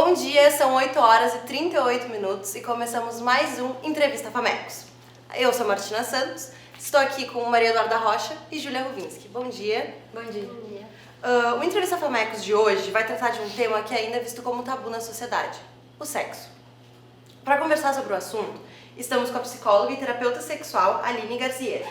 Bom dia, são 8 horas e 38 minutos e começamos mais um Entrevista Famecos. Eu sou Martina Santos, estou aqui com Maria Eduarda Rocha e Júlia Ruvinski. Bom dia. Bom dia. Bom dia. O Entrevista Famecos de hoje vai tratar de um tema que ainda é visto como tabu na sociedade, o sexo. Para conversar sobre o assunto, estamos com a psicóloga e terapeuta sexual Aline Garzier.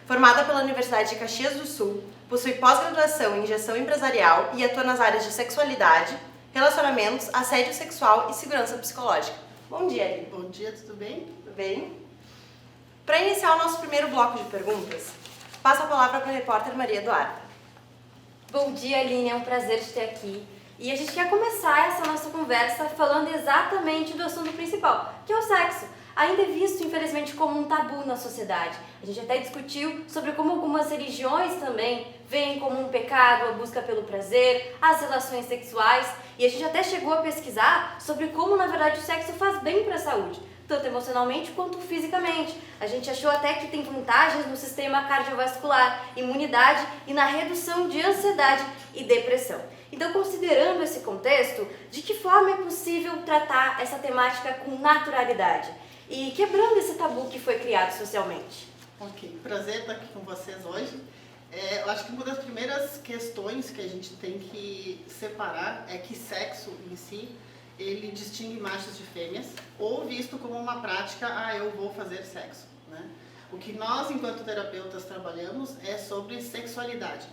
Formada pela Universidade de Caxias do Sul, possui pós-graduação em gestão empresarial e atua nas áreas de sexualidade, relacionamentos, assédio sexual e segurança psicológica. Bom dia, Aline. Bom dia, tudo bem? Tudo bem? Para iniciar o nosso primeiro bloco de perguntas, passo a palavra para a repórter Maria Eduarda. Bom dia, Aline, é um prazer te ter aqui. E a gente quer começar essa nossa conversa falando exatamente do assunto principal, que é o sexo. Ainda é visto, infelizmente, como um tabu na sociedade. A gente até discutiu sobre como algumas religiões também veem como um pecado a busca pelo prazer, as relações sexuais, e a gente até chegou a pesquisar sobre como, na verdade, o sexo faz bem para a saúde, tanto emocionalmente quanto fisicamente. A gente achou até que tem vantagens no sistema cardiovascular, imunidade e na redução de ansiedade e depressão. Então, considerando esse contexto, de que forma é possível tratar essa temática com naturalidade e quebrando esse tabu que foi criado socialmente? Ok, prazer estar aqui com vocês hoje. Eu acho que uma das primeiras questões que a gente tem que separar é que sexo em si, ele distingue machos de fêmeas, ou visto como uma prática, eu vou fazer sexo, né? O que nós, enquanto terapeutas, trabalhamos é sobre sexualidade,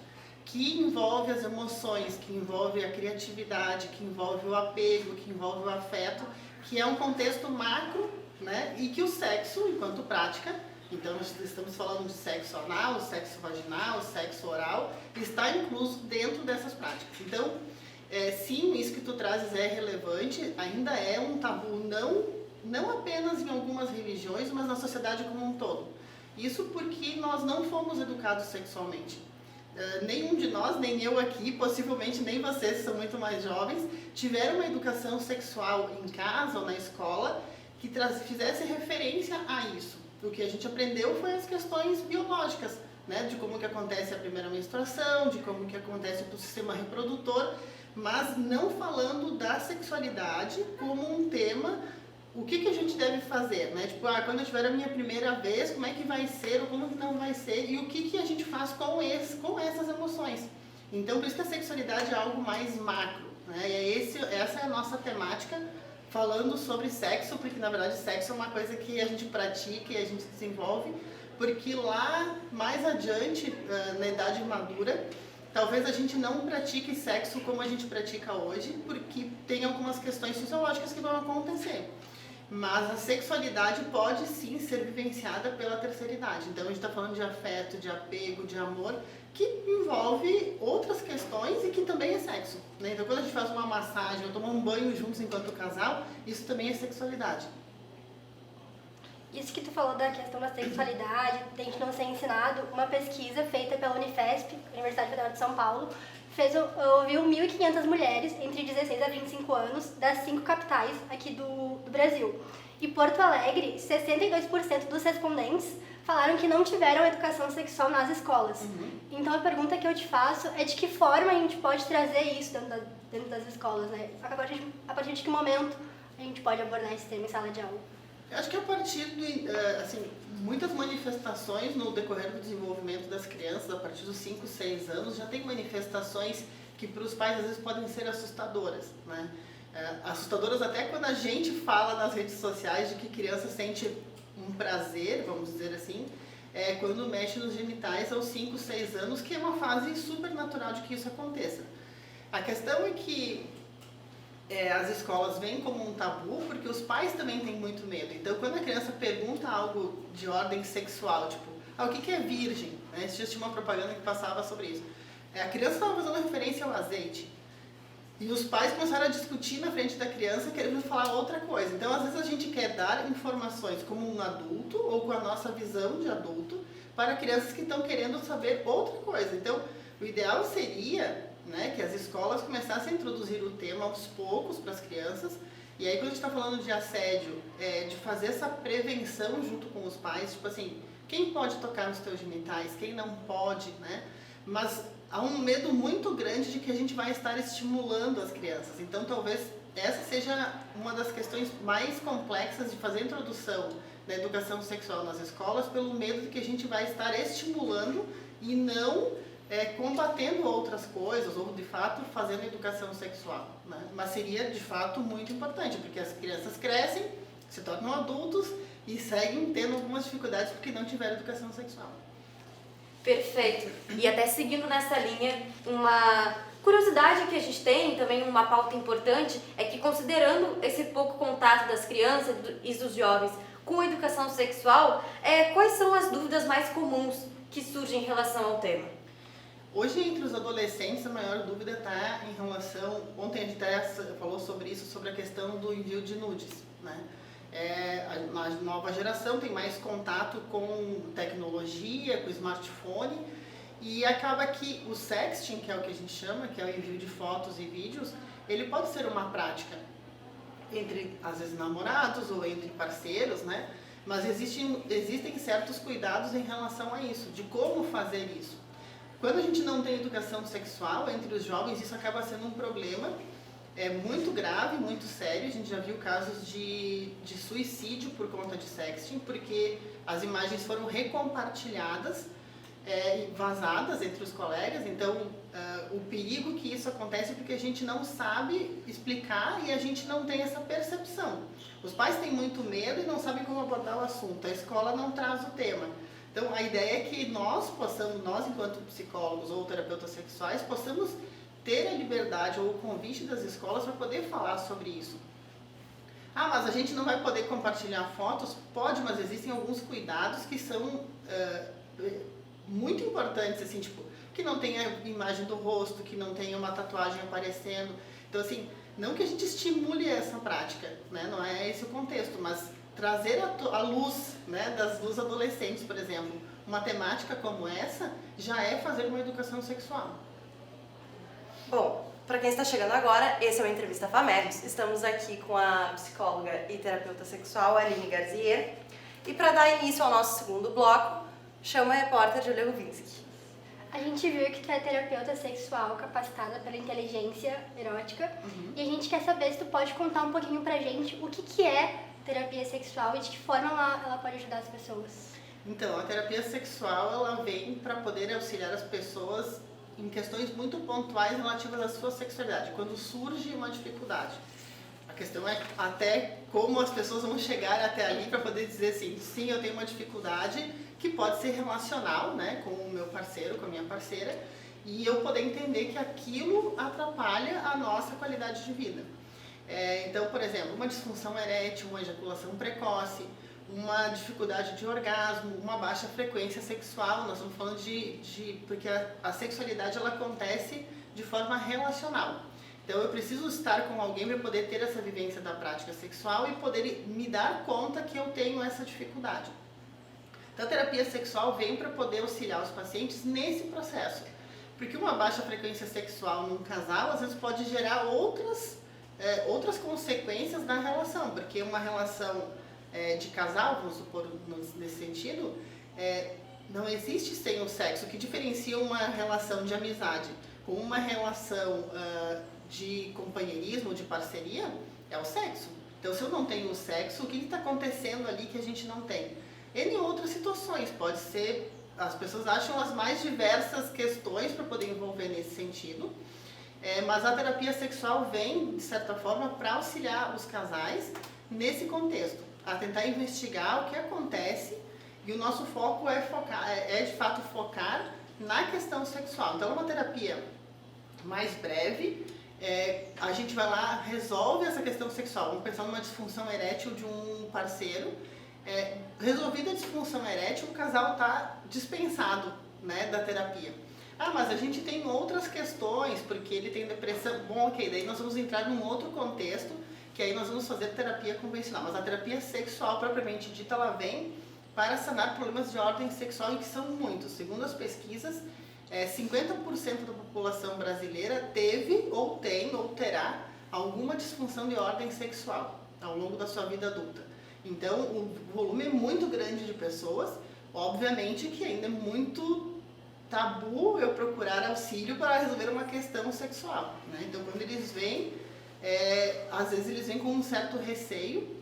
que envolve as emoções, que envolve a criatividade, que envolve o apego, que envolve o afeto, que é um contexto macro, né? E que o sexo, enquanto prática, então nós estamos falando de sexo anal, sexo vaginal, sexo oral, está incluso dentro dessas práticas. Então, sim, isso que tu trazes é relevante, ainda é um tabu, não apenas em algumas religiões, mas na sociedade como um todo. Isso porque nós não fomos educados sexualmente. Nenhum de nós, nem eu aqui, possivelmente nem vocês, que são muito mais jovens, tiveram uma educação sexual em casa ou na escola que fizesse referência a isso. O que a gente aprendeu foi as questões biológicas, né? De como que acontece a primeira menstruação, de como que acontece o sistema reprodutor, mas não falando da sexualidade como um tema, o que a gente deve fazer, né? Tipo, quando eu tiver a minha primeira vez, como é que vai ser ou como que não vai ser, e o que a gente faz com essas emoções. Então, por isso que a sexualidade é algo mais macro, né? E essa é a nossa temática, falando sobre sexo, porque na verdade sexo é uma coisa que a gente pratica e a gente desenvolve, porque lá mais adiante, na idade madura, talvez a gente não pratique sexo como a gente pratica hoje, porque tem algumas questões fisiológicas que vão acontecer. Mas a sexualidade pode sim ser vivenciada pela terceira idade. Então a gente está falando de afeto, de apego, de amor, que envolve outras questões e que também é sexo, né? Então quando a gente faz uma massagem ou toma um banho juntos enquanto casal, isso também é sexualidade. Isso que tu falou da questão da sexualidade, de a gente não ser ensinado, uma pesquisa feita pela Unifesp, Universidade Federal de São Paulo, ouviu 1.500 mulheres entre 16 a 25 anos das 5 capitais aqui do Brasil. E Porto Alegre, 62% dos respondentes falaram que não tiveram educação sexual nas escolas. Então a pergunta que eu te faço é de que forma a gente pode trazer isso dentro das escolas, né? A partir de que momento a gente pode abordar esse tema em sala de aula? Eu acho que a partir de, muitas manifestações no decorrer do desenvolvimento das crianças, a partir dos 5, 6 anos, já tem manifestações que para os pais às vezes podem ser assustadoras, né? Assustadoras até quando a gente fala nas redes sociais de que criança sente um prazer, vamos dizer assim, quando mexe nos genitais aos 5, 6 anos, que é uma fase super natural de que isso aconteça. A questão é que as escolas veem como um tabu porque os pais também têm muito medo. Então, quando a criança pergunta algo de ordem sexual, tipo, o que é virgem? Né? Esse dia tinha uma propaganda que passava sobre isso. A criança estava fazendo referência ao azeite. E os pais começaram a discutir na frente da criança querendo falar outra coisa. Então, às vezes a gente quer dar informações como um adulto ou com a nossa visão de adulto para crianças que estão querendo saber outra coisa. Então, o ideal seria, né, que as escolas começassem a introduzir o tema aos poucos para as crianças. E aí, quando a gente está falando de assédio, de fazer essa prevenção junto com os pais, tipo assim, quem pode tocar nos teus genitais, quem não pode, né? Mas há um medo muito grande de que a gente vai estar estimulando as crianças. Então, talvez essa seja uma das questões mais complexas de fazer a introdução da educação sexual nas escolas, pelo medo de que a gente vai estar estimulando e não combatendo outras coisas, ou de fato fazendo educação sexual, né? Mas seria de fato muito importante, porque as crianças crescem, se tornam adultos e seguem tendo algumas dificuldades porque não tiveram educação sexual. Perfeito. E até seguindo nessa linha, uma curiosidade que a gente tem, também uma pauta importante, é que considerando esse pouco contato das crianças e dos jovens com a educação sexual, quais são as dúvidas mais comuns que surgem em relação ao tema? Hoje, entre os adolescentes, a maior dúvida está em relação... Ontem a gente até falou sobre isso, sobre a questão do envio de nudes, né? A nova geração tem mais contato com tecnologia, com smartphone, e acaba que o sexting, que é o que a gente chama, que é o envio de fotos e vídeos, ele pode ser uma prática entre, às vezes, namorados ou entre parceiros, né? Mas existem certos cuidados em relação a isso, de como fazer isso. Quando a gente não tem educação sexual entre os jovens, isso acaba sendo um problema muito grave, muito sério. A gente já viu casos de suicídio por conta de sexting, porque as imagens foram recompartilhadas e vazadas entre os colegas. Então, o perigo que isso acontece é porque a gente não sabe explicar e a gente não tem essa percepção. Os pais têm muito medo e não sabem como abordar o assunto. A escola não traz o tema. Então, a ideia é que nós enquanto psicólogos ou terapeutas sexuais, possamos ter a liberdade ou o convite das escolas para poder falar sobre isso. Ah, mas a gente não vai poder compartilhar fotos? Pode, mas existem alguns cuidados que são muito importantes, assim, tipo, que não tenha imagem do rosto, que não tenha uma tatuagem aparecendo. Então, assim, não que a gente estimule essa prática, né? Não é esse o contexto, mas trazer a luz, né, dos adolescentes, por exemplo, uma temática como essa, já é fazer uma educação sexual. Bom, para quem está chegando agora, esse é o Entrevista Famecos. Estamos aqui com a psicóloga e terapeuta sexual Aline Garzier. E para dar início ao nosso segundo bloco, chama a repórter Julia Ruvinski. A gente viu que tu é terapeuta sexual capacitada pela inteligência erótica. E a gente quer saber se tu pode contar um pouquinho pra gente o que é terapia sexual e de que forma ela pode ajudar as pessoas. Então, a terapia sexual, ela vem para poder auxiliar as pessoas em questões muito pontuais relativas à sua sexualidade, quando surge uma dificuldade. A questão é até como as pessoas vão chegar até ali para poder dizer assim, sim, eu tenho uma dificuldade que pode ser relacional, né, com o meu parceiro, com a minha parceira, e eu poder entender que aquilo atrapalha a nossa qualidade de vida. Então, por exemplo, uma disfunção erétil, uma ejaculação precoce, uma dificuldade de orgasmo, uma baixa frequência sexual. Nós estamos falando porque a sexualidade ela acontece de forma relacional. Então eu preciso estar com alguém para poder ter essa vivência da prática sexual e poder me dar conta que eu tenho essa dificuldade. Então a terapia sexual vem para poder auxiliar os pacientes nesse processo. Porque uma baixa frequência sexual num casal às vezes pode gerar outras consequências na relação, porque uma relação de casal, vamos supor, nesse sentido, não existe sem o sexo. O que diferencia uma relação de amizade com uma relação de companheirismo, de parceria, é o sexo. Então, se eu não tenho o sexo, o que está acontecendo ali que a gente não tem? Em outras situações, pode ser, as pessoas acham as mais diversas questões para poder envolver nesse sentido, mas a terapia sexual vem, de certa forma, para auxiliar os casais nesse contexto, a tentar investigar o que acontece, e o nosso foco é de fato focar na questão sexual. Então é uma terapia mais breve, a gente vai lá, resolve essa questão sexual. Vamos pensar numa disfunção erétil de um parceiro, resolvida a disfunção erétil, o casal está dispensado, né, da terapia. Ah, mas a gente tem outras questões, porque ele tem depressão. Bom, ok, daí nós vamos entrar num outro contexto, que aí nós vamos fazer terapia convencional. Mas a terapia sexual, propriamente dita, ela vem para sanar problemas de ordem sexual, e que são muitos. Segundo as pesquisas, 50% da população brasileira teve, ou tem, ou terá alguma disfunção de ordem sexual ao longo da sua vida adulta. Então, o volume é muito grande de pessoas, obviamente que ainda é muito tabu eu procurar auxílio para resolver uma questão sexual, né? Então, quando eles vêm, às vezes eles vêm com um certo receio,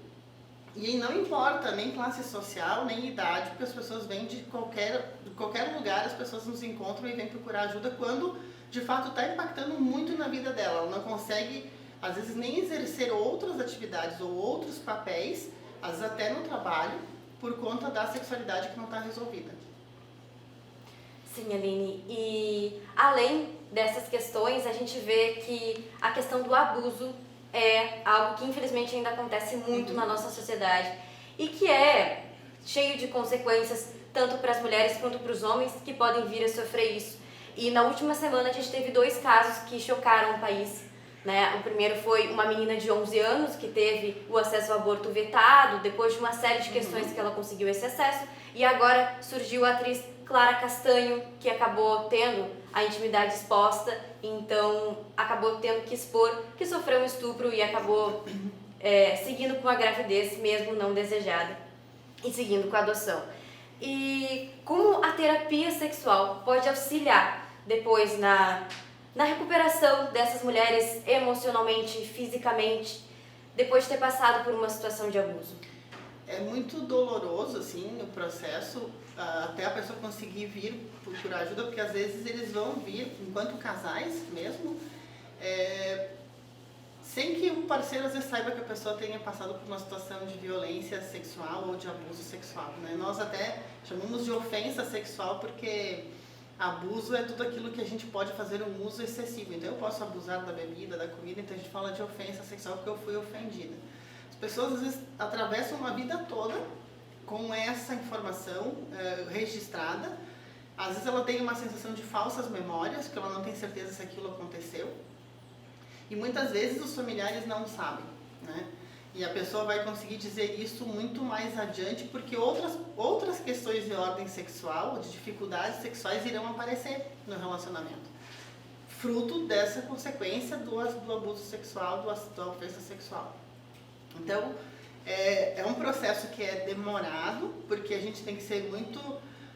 e não importa nem classe social, nem idade, porque as pessoas vêm de qualquer lugar, as pessoas nos encontram e vêm procurar ajuda quando de fato está impactando muito na vida dela. Ela não consegue, às vezes, nem exercer outras atividades ou outros papéis, às vezes até no trabalho, por conta da sexualidade que não está resolvida. Sim, Aline. E além dessas questões, a gente vê que a questão do abuso é algo que infelizmente ainda acontece muito na nossa sociedade e que é cheio de consequências tanto para as mulheres quanto para os homens que podem vir a sofrer isso. E na última semana a gente teve 2 casos que chocaram o país, né? O primeiro foi uma menina de 11 anos que teve o acesso ao aborto vetado depois de uma série de questões que ela conseguiu esse acesso, e agora surgiu a atriz Clara Castanho, que acabou tendo a intimidade exposta, então acabou tendo que expor que sofreu um estupro e acabou seguindo com a gravidez mesmo não desejada e seguindo com a adoção. E como a terapia sexual pode auxiliar depois na recuperação dessas mulheres emocionalmente, fisicamente, depois de ter passado por uma situação de abuso? É muito doloroso, assim, o processo, até a pessoa conseguir vir procurar ajuda, porque às vezes eles vão vir, enquanto casais mesmo, sem que o parceiro às vezes saiba que a pessoa tenha passado por uma situação de violência sexual ou de abuso sexual, né? Nós até chamamos de ofensa sexual porque abuso é tudo aquilo que a gente pode fazer um uso excessivo. Então eu posso abusar da bebida, da comida, então a gente fala de ofensa sexual porque eu fui ofendida. As pessoas às vezes atravessam uma vida toda com essa informação registrada. Às vezes ela tem uma sensação de falsas memórias, porque ela não tem certeza se aquilo aconteceu. E muitas vezes os familiares não sabem, né? E a pessoa vai conseguir dizer isso muito mais adiante, porque outras questões de ordem sexual, de dificuldades sexuais, irão aparecer no relacionamento. Fruto dessa consequência do abuso sexual, da ofensa sexual. Então, é um processo que é demorado, porque a gente tem que ser muito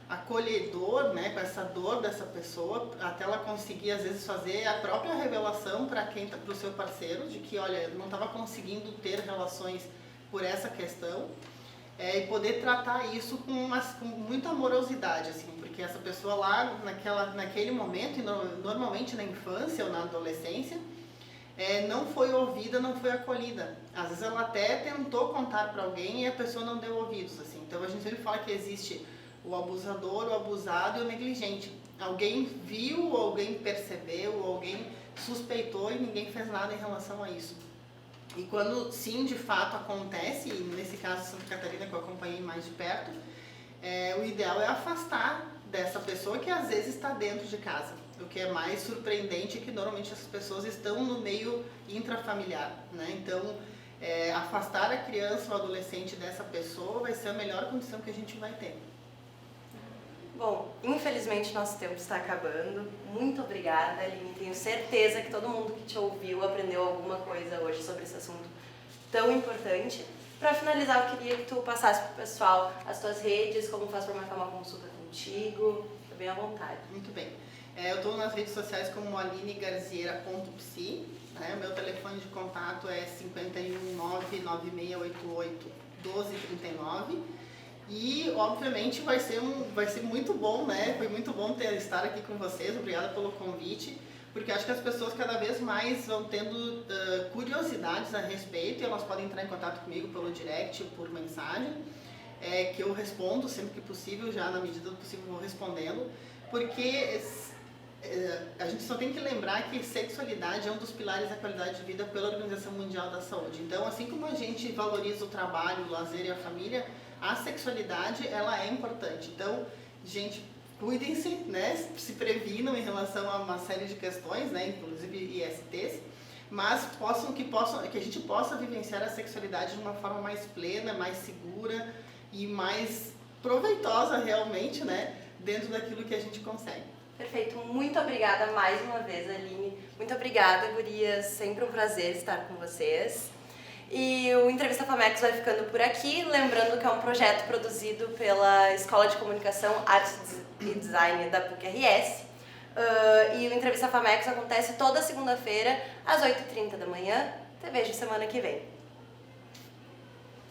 acolhedor, né, com essa dor dessa pessoa, até ela conseguir às vezes fazer a própria revelação para o seu parceiro, de que, olha, eu não estava conseguindo ter relações por essa questão, e poder tratar isso com muita amorosidade, assim, porque essa pessoa lá, naquele momento, e normalmente na infância ou na adolescência, não foi ouvida, não foi acolhida. Às vezes ela até tentou contar para alguém e a pessoa não deu ouvidos, assim. Então a gente sempre fala que existe o abusador, o abusado e o negligente. Alguém viu, alguém percebeu, alguém suspeitou e ninguém fez nada em relação a isso. E quando sim, de fato acontece, e nesse caso Santa Catarina que eu acompanhei mais de perto, o ideal é afastar dessa pessoa que às vezes está dentro de casa. O que é mais surpreendente é que normalmente essas pessoas estão no meio intrafamiliar, né? Então, afastar a criança ou adolescente dessa pessoa vai ser a melhor condição que a gente vai ter. Bom, infelizmente nosso tempo está acabando. Muito obrigada, Aline. Tenho certeza que todo mundo que te ouviu aprendeu alguma coisa hoje sobre esse assunto tão importante. Para finalizar, eu queria que tu passasse para o pessoal as tuas redes, como faz para marcar uma consulta contigo. Fica bem à vontade. Muito bem. Eu estou nas redes sociais como alinegarziera.psi, né? O meu telefone de contato é 51996881239. E, obviamente, vai ser muito bom, né? Foi muito bom estar aqui com vocês. Obrigada pelo convite, porque acho que as pessoas cada vez mais vão tendo curiosidades a respeito, e elas podem entrar em contato comigo pelo direct ou por mensagem, que eu respondo sempre que possível, já na medida do possível vou respondendo, porque a gente só tem que lembrar que sexualidade é um dos pilares da qualidade de vida pela Organização Mundial da Saúde. Então, assim como a gente valoriza o trabalho, o lazer e a família, a sexualidade, ela é importante. Então, gente, cuidem-se, né? Se previnam em relação a uma série de questões, né? Inclusive ISTs, mas que a gente possa vivenciar a sexualidade de uma forma mais plena, mais segura e mais proveitosa realmente, né? Dentro daquilo que a gente consegue. Perfeito, muito obrigada mais uma vez, Aline. Muito obrigada, gurias. Sempre um prazer estar com vocês. E o Entrevista Famex vai ficando por aqui. Lembrando que é um projeto produzido pela Escola de Comunicação, Arte e Design da PUC-RS. E o Entrevista Famex acontece toda segunda-feira, às 8h30 da manhã, Te vejo semana que vem.